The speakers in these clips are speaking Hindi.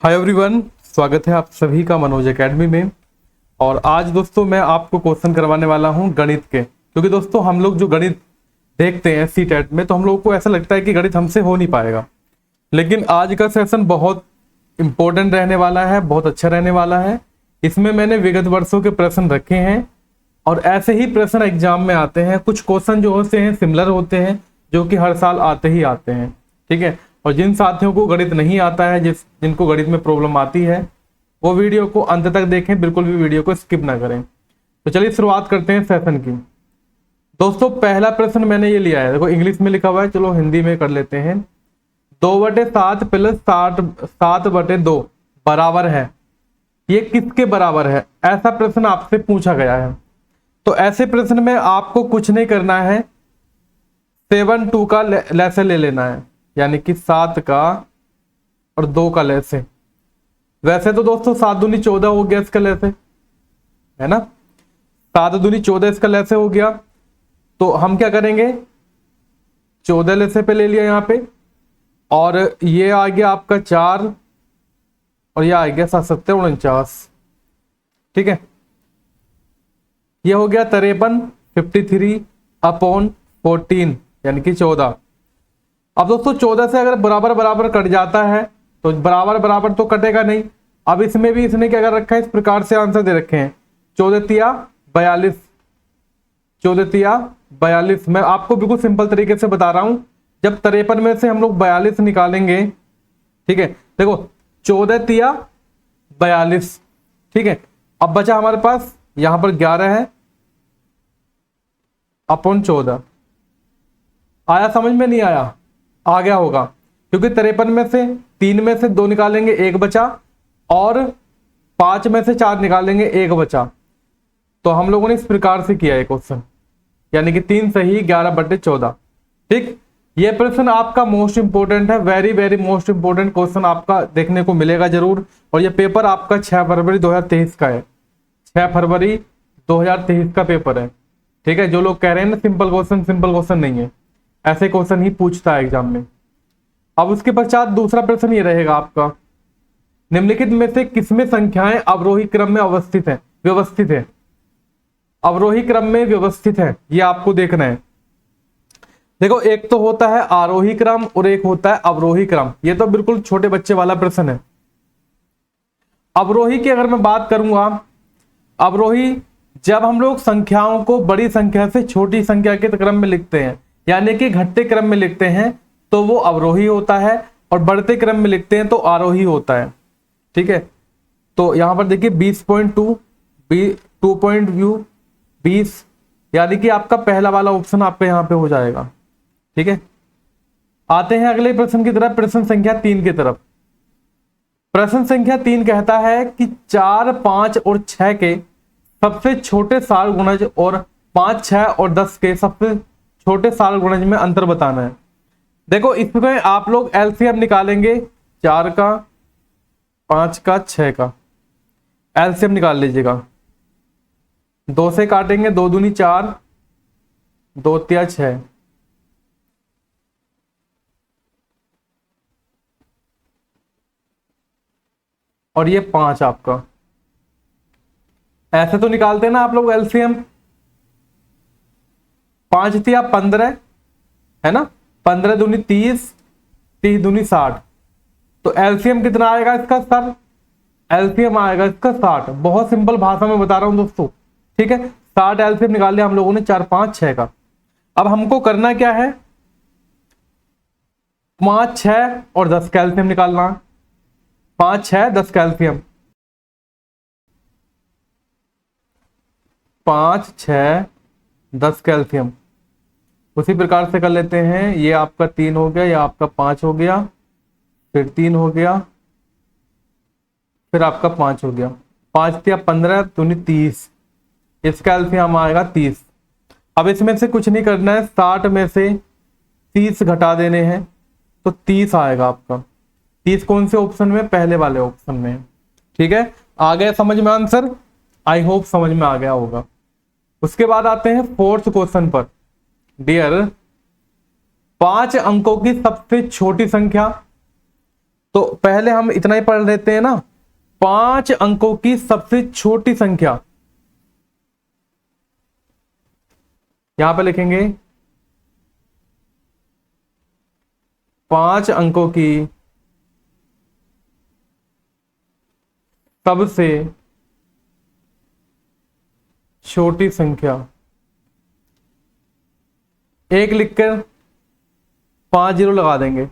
हाय एवरीवन, स्वागत है आप सभी का मनोज एकेडमी में। और आज दोस्तों मैं आपको क्वेश्चन करवाने वाला हूं गणित के, क्योंकि दोस्तों हम लोग जो गणित देखते हैं सीटेट में, तो हम लोगों को ऐसा लगता है कि गणित हमसे हो नहीं पाएगा। लेकिन आज का सेशन बहुत इंपॉर्टेंट रहने वाला है, बहुत अच्छा रहने वाला है। इसमें मैंने विगत वर्षों के प्रश्न रखे हैं और ऐसे ही प्रश्न एग्जाम में आते हैं। कुछ क्वेश्चन जो होते हैं सिमिलर होते हैं, जो कि हर साल आते ही आते हैं। ठीक है, और जिन साथियों को गणित नहीं आता है, जिनको गणित में प्रॉब्लम आती है, वो वीडियो को अंत तक देखें, बिल्कुल भी वीडियो को स्किप ना करें। तो चलिए शुरुआत करते हैं सेशन की। दोस्तों पहला प्रश्न मैंने ये लिया है, देखो इंग्लिश में लिखा हुआ है, चलो हिंदी में कर लेते हैं। 2/7 प्लस 7/2 बराबर है, ये किसके बराबर है? ऐसा प्रश्न आपसे पूछा गया है। तो ऐसे प्रश्न में आपको कुछ नहीं करना है, 7/2 का लैसे ले लेना है, यानी कि 7 का और 2 का लैसे। वैसे तो दोस्तों 7 दूनी 14 हो गया इसका लैसे, है ना। 7 दूनी 14 इसका लैसे हो गया। तो हम क्या करेंगे, 14 लैसे पे ले लिया यहाँ पे, और ये आ गया आपका 4 और ये आ गया 7 7 49। ठीक है, ये हो गया 53 53/14 यानी कि 14। अब दोस्तों 14 से अगर बराबर बराबर कट जाता है तो बराबर बराबर तो कटेगा नहीं। अब इसमें भी इसने क्या कर रखा है, इस प्रकार से आंसर दे रखे हैं 14 42, 14 42। मैं आपको बिल्कुल सिंपल तरीके से बता रहा हूं। जब 53 में से हम लोग 42 निकालेंगे, ठीक है, देखो 14 42, ठीक है। अब बचा हमारे पास यहां पर 11 है अपॉन 14। आया समझ में? नहीं आया? आ गया होगा, क्योंकि 53 में से 3 में से 2 निकालेंगे 1 बचा, और 5 में से 4 निकालेंगे 1 बचा। तो हम लोगों ने इस प्रकार से किया है क्वेश्चन, यानी कि 3 सही 11/14। ठीक, ये प्रश्न आपका मोस्ट इंपोर्टेंट है, very very most important question आपका देखने को मिलेगा जरूर। और ये पेपर आपका 6 फरवरी 2023 का है, 6 फरवरी 2023 का पेपर है। ठीक है, जो लोग कह रहे हैं ना सिंपल क्वेश्चन नहीं है, ऐसे क्वेश्चन ही पूछता है एग्जाम में। अब उसके पश्चात दूसरा प्रश्न ये रहेगा आपका, निम्नलिखित में से किसमें संख्याएं अवरोही क्रम में व्यवस्थित है? अवरोही क्रम में व्यवस्थित है, ये आपको देखना है। देखो एक तो होता है आरोही क्रम और एक होता है अवरोही क्रम। ये तो बिल्कुल छोटे बच्चे वाला प्रश्न है। अवरोही की अगर मैं बात करूंगा, अवरोही जब हम लोग संख्याओं को बड़ी संख्या से छोटी संख्या के क्रम में लिखते हैं, यानी कि घटते क्रम में लिखते हैं, तो वो अवरोही होता है, और बढ़ते क्रम में लिखते हैं तो आरोही होता है। ठीक है, तो यहां पर देखिए 20.2 20, यानी कि आपका पहला वाला ऑप्शन आपका यहां पे हो जाएगा। ठीक है, आते हैं अगले प्रश्न की तरफ, प्रश्न संख्या 3 की तरफ। प्रश्न संख्या 3 कहता है कि 4 5 और 6 के सबसे छोटे सार गुणज और 5 6 और 10 के सबसे छोटे सार गुणज में अंतर बताना है। देखो इसमें आप लोग एलसीएम निकालेंगे, 4 का 5 का 6 का एलसीएम निकाल लीजिएगा। 2 से काटेंगे, 2 दूनी 4, 2 तिया 6, और ये 5 आपका। ऐसे तो निकालते हैं ना आप लोग एलसीएम। 5 तिया 15 है ना, 15 दूनी 30, 30 दूनी 60। तो एलसीएम कितना आएगा इसका सर? एलसीएम आएगा इसका 60। बहुत सिंपल भाषा में बता रहा हूं दोस्तों। ठीक है, 60 एलसीएम निकाल लिया हम लोगों ने 4 5 6 का। अब हमको करना क्या है, 5 6 और 10 का एलसीएम निकालना। 5 6 10 का एलसीएम, 5 6 10 का एलसीएम। उसी प्रकार से कर लेते हैं, ये आपका 3 हो गया, ये आपका 5 हो गया, फिर 3 हो गया, फिर आपका 5 हो गया। 5 तिया 15 दूनी 30, इसका एलसीएम आएगा 30। अब इसमें से कुछ नहीं करना है, 60 में से 30 घटा देने हैं, तो 30 आएगा आपका। 30 कौन से ऑप्शन में? पहले वाले ऑप्शन में। ठीक है, आ गया समझ में आंसर? आई होप समझ में आ गया होगा। उसके बाद आते हैं फोर्थ क्वेश्चन पर। डियर, 5 अंकों की सबसे छोटी संख्या तो पहले हम इतना ही पढ़ लेते हैं ना, 5 अंकों की सबसे छोटी संख्या, यहां पे लिखेंगे 5 अंकों की सबसे छोटी संख्या, एक लिखकर 5 जीरो लगा देंगे,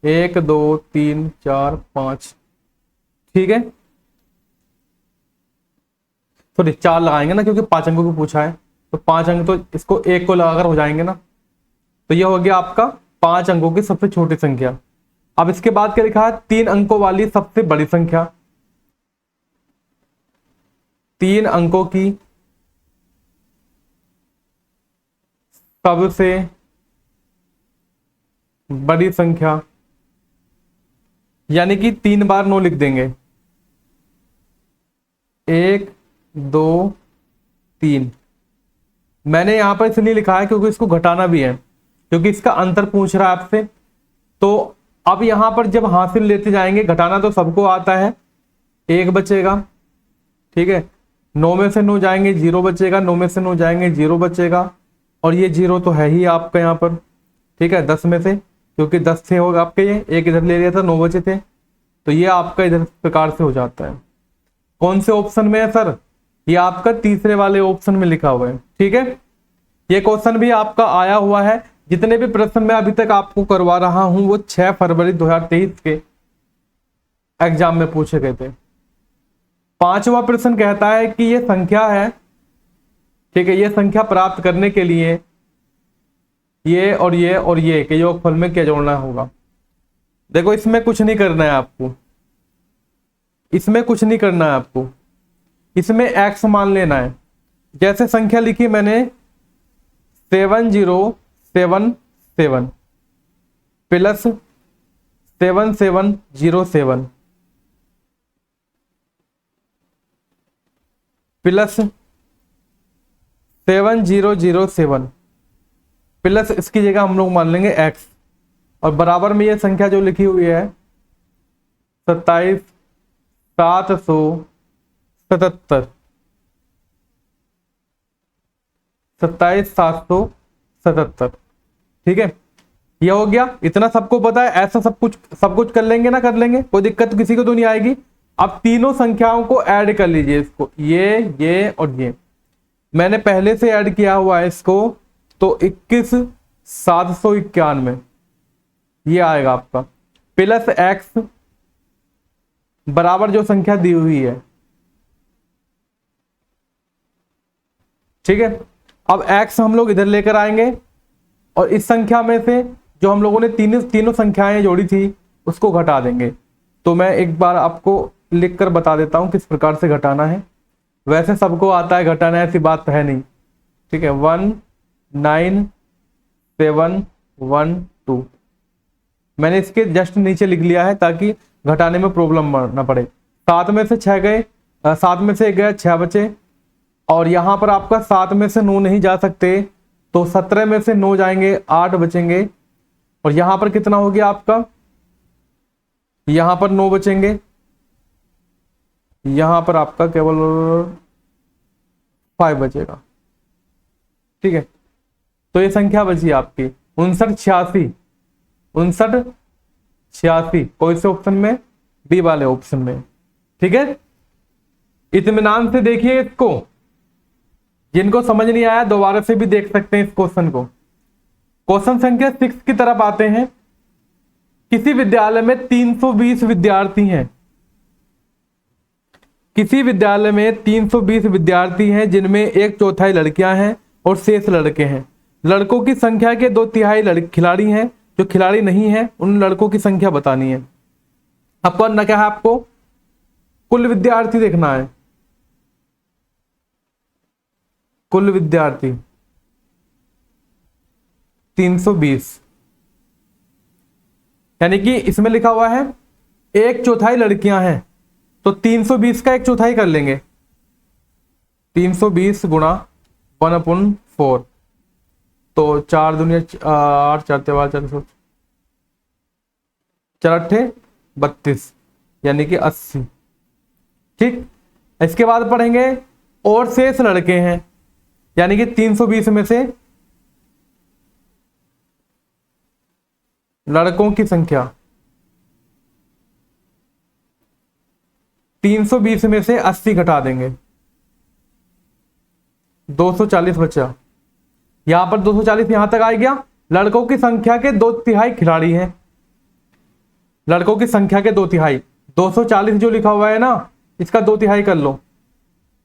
1 2 3 4 5, ठीक है। सॉरी 4 लगाएंगे ना, क्योंकि 5 अंकों को पूछा है, तो 5 अंक तो इसको 1 को लगाकर हो जाएंगे ना। तो यह हो गया आपका 5 अंकों की सबसे छोटी संख्या। अब इसके बाद क्या लिखा है, 3 अंकों वाली सबसे बड़ी संख्या, 3 अंकों की सबसे बड़ी संख्या, यानी कि 3 बार 9 लिख देंगे, 1 2 3। मैंने यहां पर इसलिए लिखा है क्योंकि इसको घटाना भी है, क्योंकि इसका अंतर पूछ रहा है आपसे। तो अब यहां पर जब हासिल लेते जाएंगे, घटाना तो सबको आता है, 1 बचेगा, ठीक है। 9 में से 9 जाएंगे 0 बचेगा, 9 में से 9 जाएंगे 0 बचेगा, और ये 0 तो है ही आपका यहाँ पर, ठीक है। 10 में से, क्योंकि 10 थे होगा आपके, ये एक इधर ले लिया था, 9 बचे थे, तो ये आपका इधर प्रकार से हो जाता है। कौन से ऑप्शन में है सर, ये आपका तीसरे वाले ऑप्शन में लिखा हुआ है, ठीक है। ये क्वेश्चन भी आपका आया हुआ है। जितने भी प्रश्न मैं अभी तक आपको करवा रहा हूं वो 6 फरवरी 2023 के एग्जाम में पूछे गए थे। 5वां प्रश्न कहता है कि ये संख्या है, ठीक है, ये संख्या प्राप्त करने के लिए ये और ये और ये के योगफल में क्या जोड़ना होगा। देखो इसमें कुछ नहीं करना है आपको, इसमें कुछ नहीं करना है आपको, इसमें x मान लेना है। जैसे संख्या लिखी मैंने 7077 प्लस 7707 प्लस 7007 प्लस इसकी जगह हम लोग मान लेंगे x, और बराबर में ये संख्या जो लिखी हुई है 27777 27777, ठीक है। यह हो गया, इतना सबको पता है, ऐसा सब कुछ कर लेंगे ना, कर लेंगे, कोई दिक्कत किसी को तो नहीं आएगी। अब तीनों संख्याओं को ऐड कर लीजिए, इसको ये और ये मैंने पहले से ऐड किया हुआ है इसको, तो 21791 ये आएगा आपका, प्लस x बराबर जो संख्या दी हुई है, ठीक है। अब x हम लोग इधर लेकर आएंगे, और इस संख्या में से जो हम लोगों ने तीनों संख्याएं जोड़ी थी उसको घटा देंगे। तो मैं एक बार आपको लिखकर बता देता हूं किस प्रकार से घटाना है। वैसे सबको आता है घटाना, ऐसी बात तो है नहीं, ठीक है। 19712 मैंने इसके जस्ट नीचे लिख लिया है ताकि घटाने में प्रॉब्लम ना पड़े। 7 में से 6 गए, 7 में से 1 गया, 6 बचे, और यहां पर आपका 7 में से 9 नहीं जा सकते, तो 17 में से 9 जाएंगे, 8 बचेंगे, और यहां पर कितना हो गया आपका, यहां पर 9 बचेंगे, यहां पर आपका केवल 5 बचेगा, ठीक है। तो ये संख्या बची आपकी 5986 कौन से ऑप्शन में, बी वाले ऑप्शन में, ठीक है। इत्मीनान से देखिए इसको, जिनको समझ नहीं आया दोबारा से भी देख सकते हैं इस क्वेश्चन को। क्वेश्चन संख्या 6 की तरफ आते हैं। किसी विद्यालय में 320 विद्यार्थी हैं, किसी विद्यालय में 320 विद्यार्थी हैं जिनमें 1/4 लड़कियां हैं और शेष लड़के हैं। लड़कों की संख्या के 2/3 खिलाड़ी हैं, जो खिलाड़ी नहीं है उन लड़कों की संख्या बतानी है। अब करना क्या है, आपको कुल विद्यार्थी देखना है, कुल विद्यार्थी 320, यानी कि इसमें लिखा हुआ है 1/4 लड़कियां हैं, तो 320 का 1/4 कर लेंगे, 320 गुणा 1/4, तो 4 दूनी 8, 4 4 4 4 8 32 यानी कि 80। ठीक, इसके बाद पढ़ेंगे और शेष लड़के हैं, यानी कि 320 में से लड़कों की संख्या, 320 में से 80 घटा देंगे, 240 बचा। यहां पर 240 यहां तक आ गया। लड़कों की संख्या के 2/3 खिलाड़ी हैं, लड़कों की संख्या के 2/3, 240 जो लिखा हुआ है ना, इसका 2/3 कर लो।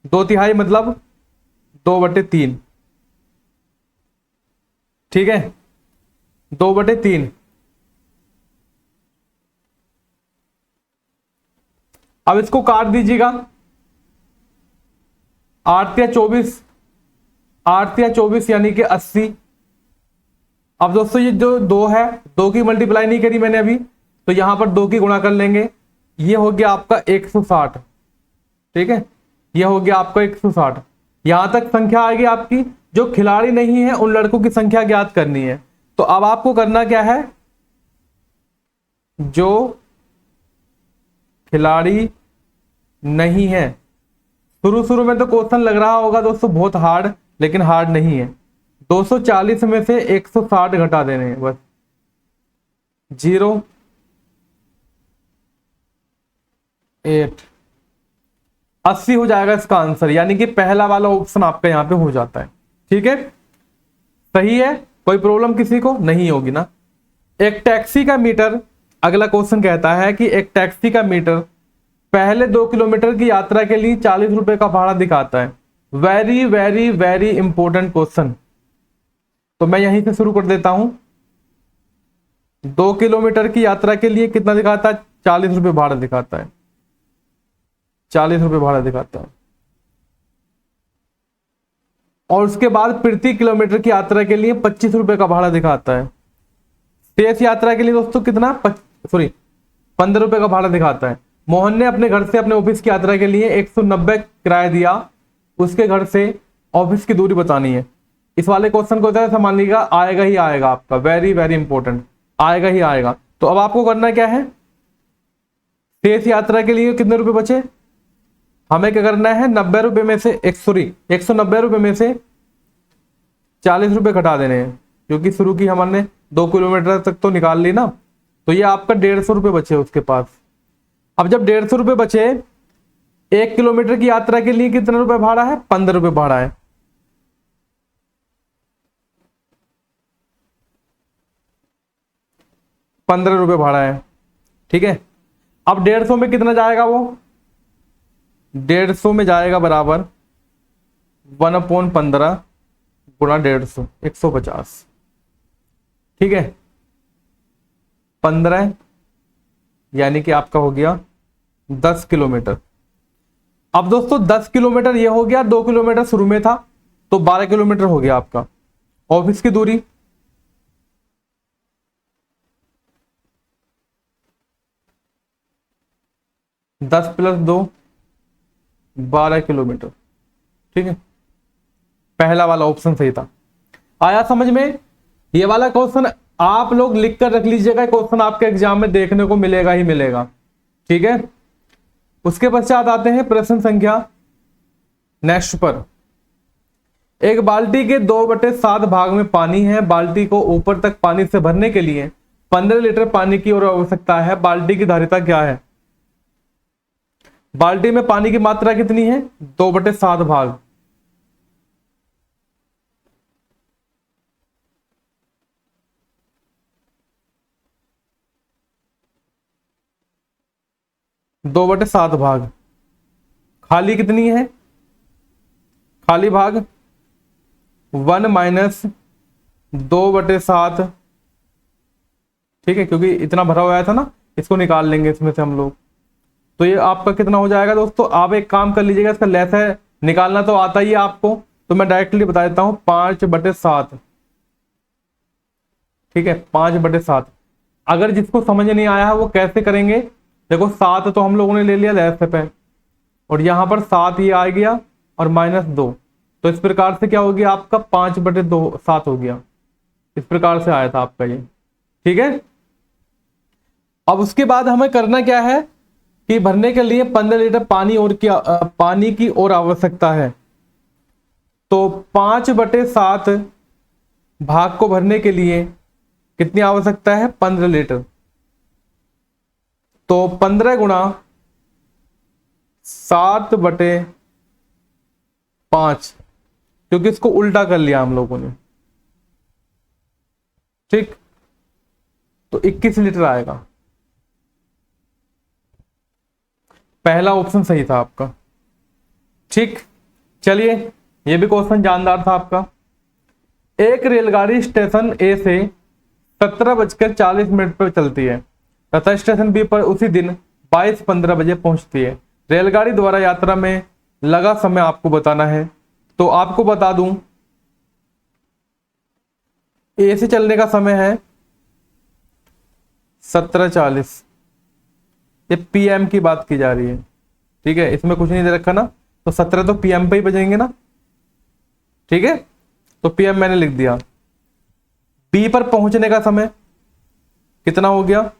2/3 मतलब 2/3। ठीक है, 2/3। अब इसको काट दीजिएगा, 8 या 24, 8 या 24 यानी कि 80। अब दोस्तों ये जो 2 है, 2 की मल्टीप्लाई नहीं करी मैंने अभी, तो यहां पर 2 की गुणा कर लेंगे। ये हो गया आपका 160। ठीक है, ये हो गया आपका 160। यहां तक संख्या आ गई आपकी। जो खिलाड़ी नहीं है उन लड़कों की संख्या ज्ञात करनी है। तो अब आपको करना क्या है, जो खिलाड़ी नहीं है, शुरू शुरू में तो क्वेश्चन लग रहा होगा दोस्तों बहुत हार्ड, लेकिन हार्ड नहीं है। 240 में से 160 घटा देने हैं बस, 0 8 80 हो जाएगा इसका आंसर, यानी कि पहला वाला ऑप्शन आपका यहां पे हो जाता है। ठीक है, सही है, कोई प्रॉब्लम किसी को नहीं होगी ना। एक टैक्सी का मीटर, अगला क्वेश्चन कहता है कि एक टैक्सी का मीटर पहले 2 किलोमीटर की यात्रा के लिए 40 रुपए का भाड़ा दिखाता है। Very very very important question. तो मैं यहीं से शुरू कर देता हूं। 2 किलोमीटर की यात्रा के लिए कितना दिखाता है, 40 रुपए भाड़ा दिखाता है, 40 रुपए भाड़ा दिखाता है। और उसके बाद प्रति किलोमीटर की यात्रा के लिए 25 रुपए का भाड़ा दिखाता है। शेष यात्रा के लिए दोस्तों कितना, 15 रुपए का भाड़ा दिखाता है। मोहन ने अपने घर से अपने ऑफिस की यात्रा के लिए 190 किराया दिया। उसके घर से ऑफिस की दूरी बतानी है। इस वाले क्वेश्चन को ऐसा मान लीजिएगा, आएगा ही आएगा आपका, वेरी वेरी इंपॉर्टेंट, आएगा ही आएगा। तो अब आपको करना क्या है, शेष यात्रा के लिए कितने रुपए बचे, हमें क्या करना है, 90 रुपए में से 190 रुपए में से 40 रुपए घटा देने हैं, क्योंकि शुरू की हमने 2 किलोमीटर तक तो निकाल ली ना। तो ये आपका 150 रुपए बचे उसके पास। अब जब 150 रुपए बचे, 1 किलोमीटर की यात्रा के लिए कितना रुपए भाड़ा है, 15 रुपए भाड़ा है। ₹15 भाड़ा है। ठीक है, अब 150 में कितना जाएगा, वो 150 में जाएगा बराबर 1/15 गुणा 150, 150। ठीक है, 15 यानी कि आपका हो गया 10 किलोमीटर। अब दोस्तों 10 किलोमीटर ये हो गया, 2 किलोमीटर शुरू में था, तो 12 किलोमीटर हो गया आपका। ऑफिस की दूरी, दस प्लस 2 12 किलोमीटर। ठीक है, पहला वाला ऑप्शन सही था। आया समझ में? ये वाला क्वेश्चन आप लोग लिख कर रख लीजिएगा, क्वेश्चन आपके एग्जाम में देखने को मिलेगा ही मिलेगा। ठीक है, उसके पश्चात आते हैं प्रश्न संख्या नेक्स्ट पर। एक बाल्टी के 2/7 भाग में पानी है। बाल्टी को ऊपर तक पानी से भरने के लिए 15 लीटर पानी की और आवश्यकता है। बाल्टी की धारिता क्या है? बाल्टी में पानी की मात्रा कितनी है? 2/7 भाग। दो बटे सात भाग। खाली कितनी है? खाली भाग 1 माइनस 2/7। ठीक है, क्योंकि इतना भरा हुआ था ना, इसको निकाल लेंगे इसमें से हम लोग। तो ये आपका कितना हो जाएगा दोस्तों? आप एक काम कर लीजिएगा, इसका लेस है निकालना तो आता ही है आपको, तो मैं डायरेक्टली बता देता हूं 5/7। ठीक है, 5/7। अगर जिसको समझ नहीं आया है वो कैसे करेंगे, देखो 7 तो हम लोगों ने ले लिया लेस पे, और यहां पर 7 ये आ गया और -2, तो इस प्रकार से क्या हो गया आपका 5/7 हो गया। इस प्रकार से आया था आपका ये। ठीक है, अब उसके बाद हमें करना क्या है कि भरने के लिए 15 लीटर पानी की और आवश्यकता है। तो 5/7 भाग को भरने के लिए कितनी आवश्यकता है? 15 लीटर। तो 15 गुणा 7/5, क्योंकि इसको उल्टा कर लिया हम लोगों ने, ठीक, तो 21 लीटर आएगा। पहला ऑप्शन सही था आपका, ठीक। चलिए, ये भी क्वेश्चन जानदार था आपका। एक रेलगाड़ी स्टेशन ए से 17:40 पर चलती है तथा स्टेशन बी पर उसी दिन 22:15 बजे पहुंचती है। रेलगाड़ी द्वारा यात्रा में लगा समय आपको बताना है। तो आपको बता दूं, ए से चलने का समय है 17:40। ये पीएम की बात की जा रही है, ठीक है, इसमें कुछ नहीं दे रखा ना, तो 17 तो पीएम पे ही बजेंगे ना, ठीक है, तो पीएम मैंने लिख दिया। बी पर पहुंचने का समय कितना हो गया?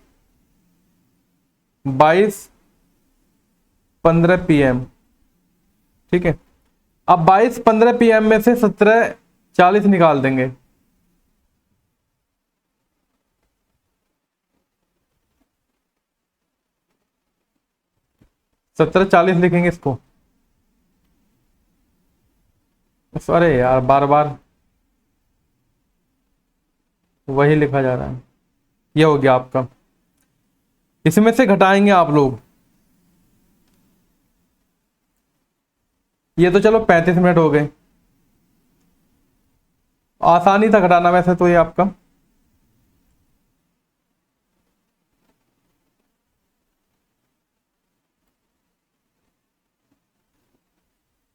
22:15 पीएम, ठीक है। अब 22:15 पीएम में से 17:40 निकाल देंगे। सत्रह 40 लिखेंगे इसको। अरे यार, बार बार वही लिखा जा रहा है। ये हो गया आपका। इसमें से घटाएंगे आप लोग। ये तो चलो 35 मिनट हो गए, आसानी था घटाना वैसे तो ये आपका।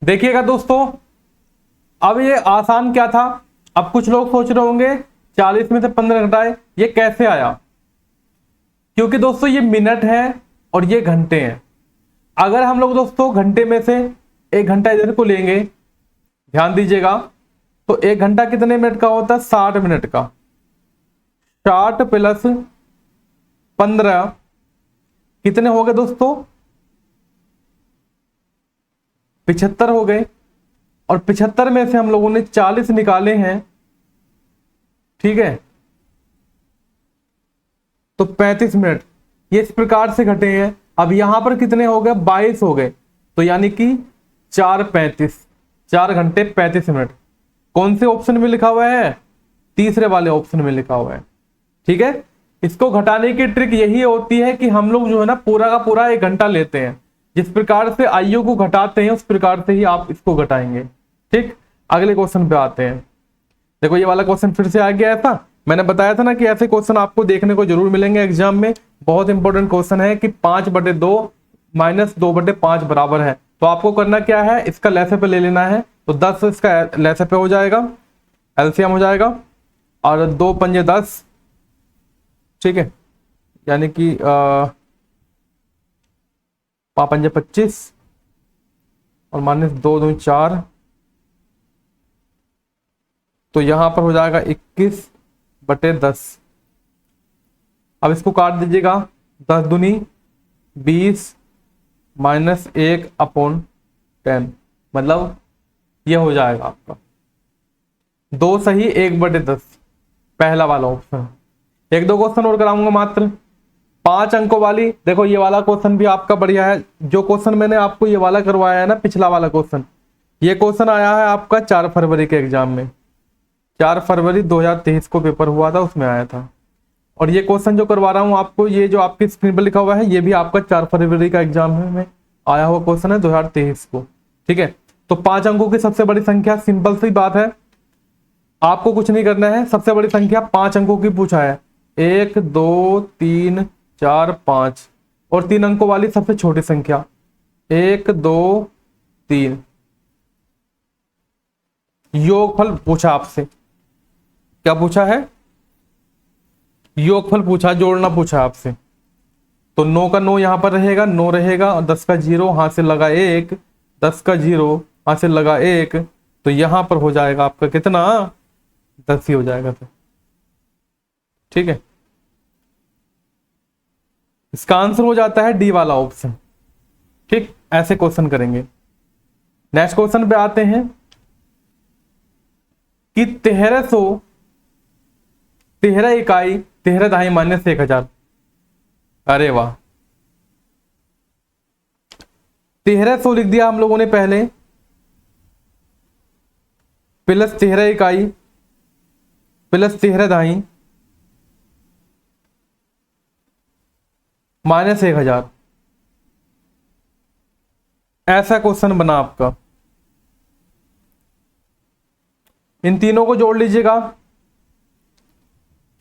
देखिएगा दोस्तों, अब ये आसान क्या था। अब कुछ लोग सोच रहे होंगे 40 में से 15 घटाए, ये कैसे आया? क्योंकि दोस्तों ये मिनट है और ये घंटे हैं। अगर हम लोग दोस्तों घंटे में से 1 घंटा इधर को लेंगे, ध्यान दीजिएगा, तो 1 घंटा कितने मिनट का होता है? 60 मिनट का। 60 प्लस 15 कितने हो गए दोस्तों? 75 हो गए। और 75 में से हम लोगों ने 40 निकाले हैं, ठीक है, तो 35 मिनट ये इस प्रकार से घटे हैं। अब यहां पर कितने हो गए? 22 हो गए, तो यानी कि 4:35, 4 घंटे 35 मिनट। कौन से ऑप्शन में लिखा हुआ है? तीसरे वाले ऑप्शन में लिखा हुआ है, ठीक है। इसको घटाने की ट्रिक यही होती है कि हम लोग जो है ना पूरा का पूरा 1 घंटा लेते हैं। जिस प्रकार से आयु को घटाते हैं उस प्रकार से ही आप इसको घटाएंगे, ठीक। अगले क्वेश्चन पे आते हैं। देखो ये वाला क्वेश्चन फिर से आ गया था। मैंने बताया था ना कि ऐसे क्वेश्चन आपको देखने को जरूर मिलेंगे एग्जाम में। बहुत इंपॉर्टेंट क्वेश्चन है कि 5/2 माइनस 2/5 बराबर है। तो आपको करना क्या है, इसका लैसे पे ले लेना है। तो 10 इसका लैसे पे हो जाएगा, एलसीएम हो जाएगा, और 2 पंजे 10, ठीक है, यानी कि 5 पंजे 25 और माइनस 2 2 4, तो यहां पर हो जाएगा 21/10। अब इसको काट दीजिएगा, 10 दूनी 20 माइनस 1/10, मतलब ये हो जाएगा आपका 2 सही 1/10, पहला वाला ऑप्शन। 1-2 क्वेश्चन और कराऊंगा मात्र 5 अंकों वाली। देखो ये वाला क्वेश्चन भी आपका बढ़िया है। जो क्वेश्चन मैंने आपको ये वाला करवाया है ना, पिछला वाला क्वेश्चन, ये क्वेश्चन आया है आपका 4 फरवरी के एग्जाम में। 4 फरवरी 2023 को पेपर हुआ था, उसमें आया था। और ये क्वेश्चन जो करवा रहा हूं आपको, ये जो आपकी स्क्रीन पर लिखा हुआ है, ये भी आपका 4 फरवरी का एग्जाम में आया हुआ क्वेश्चन है 2023 को, ठीक है। तो 5 अंकों की सबसे बड़ी संख्या, सिंपल सी बात है, आपको कुछ नहीं करना है। सबसे बड़ी संख्या 5 अंकों की पूछा है, 1 2 3 4 5, और 3 अंकों वाली सबसे छोटी संख्या 1 2 3। योगफल पूछा आपसे, क्या पूछा है? योगफल पूछा, जोड़ना पूछा आपसे। तो 9 का 9 यहां पर रहेगा, 9 रहेगा, और 10 का 0 हाथ से लगा 1, 10 का 0 हाथ से लगा 1, तो यहां पर हो जाएगा आपका कितना? 10 ही हो जाएगा फिर, ठीक है। इसका आंसर हो जाता है डी वाला ऑप्शन। ठीक, ऐसे क्वेश्चन करेंगे। नेक्स्ट क्वेश्चन पे आते हैं कि 1313 इकाई 13 माइनस 1000। अरे वाह, 1300 लिख दिया हम लोगों ने पहले, प्लस 13 इकाई प्लस 13 माइनस 1000। ऐसा क्वेश्चन बना आपका। इन तीनों को जोड़ लीजिएगा,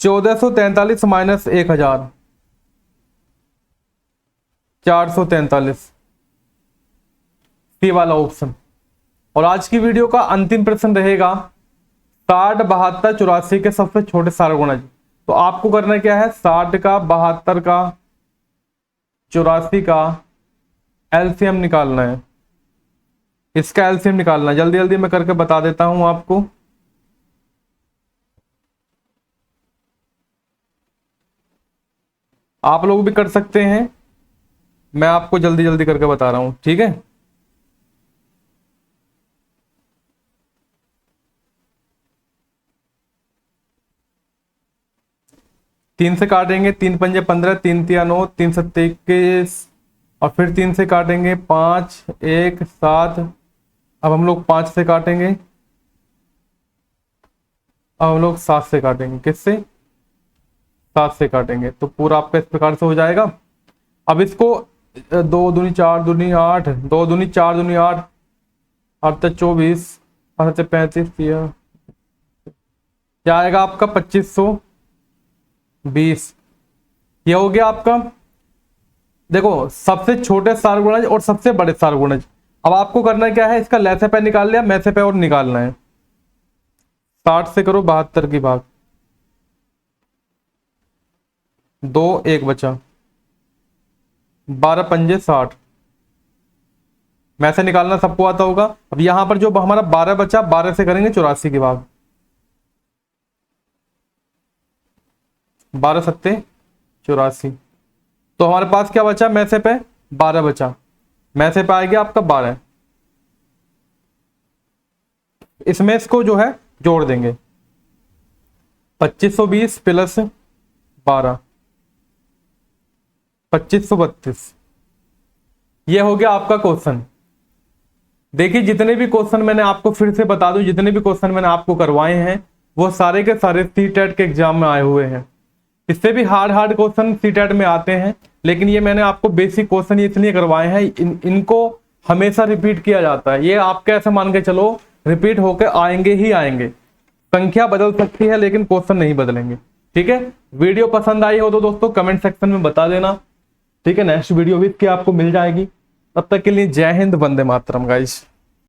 1443 माइनस 1000, 443, सी वाला ऑप्शन। और आज की वीडियो का अंतिम प्रश्न रहेगा 60, 72, 84 के सबसे छोटे सारगुणज। तो आपको करना क्या है, 60 का, 72 का, 84 का एलसीएम निकालना है। इसका एलसीएम निकालना है, जल्दी जल्दी मैं करके बता देता हूं आपको। आप लोग भी कर सकते हैं, मैं आपको जल्दी जल्दी करके बता रहा हूं, ठीक है। तीन से काटेंगे, 3 पंजे 15, 3 तिया 9, 3 सत्ते 21, और फिर 3 से काटेंगे 5, 1, 7। अब हम लोग 5 से काटेंगे, अब हम लोग 7 से काटेंगे। किससे? 7 से काटेंगे। तो पूरा आपका इस प्रकार से हो जाएगा। अब इसको 2 दूनी 4 दूनी 8, 2 दूनी 4 दूनी 8, 8 24, 5 35, क्या आएगा आपका 2520। ये हो गया आपका। देखो, सबसे छोटे सारगुणज और सबसे बड़े सारगुणज। अब आपको करना क्या है, इसका लैसे पे निकाल लिया, मैसे पे और निकालना है। 60 से करो 72 की भाग, 2 1 बचा, 12 पंजे 60। मैसे निकालना सबको आता होगा। अब यहां पर जो हमारा 12 बचा, 12 से करेंगे 84 की भाग, 12 सत्ते 84। तो हमारे पास क्या बचा, मैसे पे 12 बचा, मैसे पे आएगा आपका 12। इसमें इसको जो है जोड़ देंगे, 2520 प्लस 12, 2532। ये हो गया आपका क्वेश्चन। देखिए, जितने भी क्वेश्चन मैंने आपको, फिर से बता दूं, जितने भी क्वेश्चन मैंने आपको करवाए हैं वो सारे के सारे सीटेट के एग्जाम में आए हुए हैं। इससे भी हार्ड क्वेश्चन सीटेट में आते हैं, लेकिन ये मैंने आपको बेसिक क्वेश्चन इसलिए करवाए हैं, इनको हमेशा रिपीट किया जाता है। ये आप कैसे मान के चलो, रिपीट होकर आएंगे ही आएंगे। संख्या बदल सकती है लेकिन क्वेश्चन नहीं बदलेंगे, ठीक है। वीडियो पसंद आई हो तो दोस्तों कमेंट सेक्शन में बता देना, ठीक है। नेक्स्ट वीडियो भी इसकी आपको मिल जाएगी। तब तक के लिए जय हिंद, वंदे मातरम गाइस।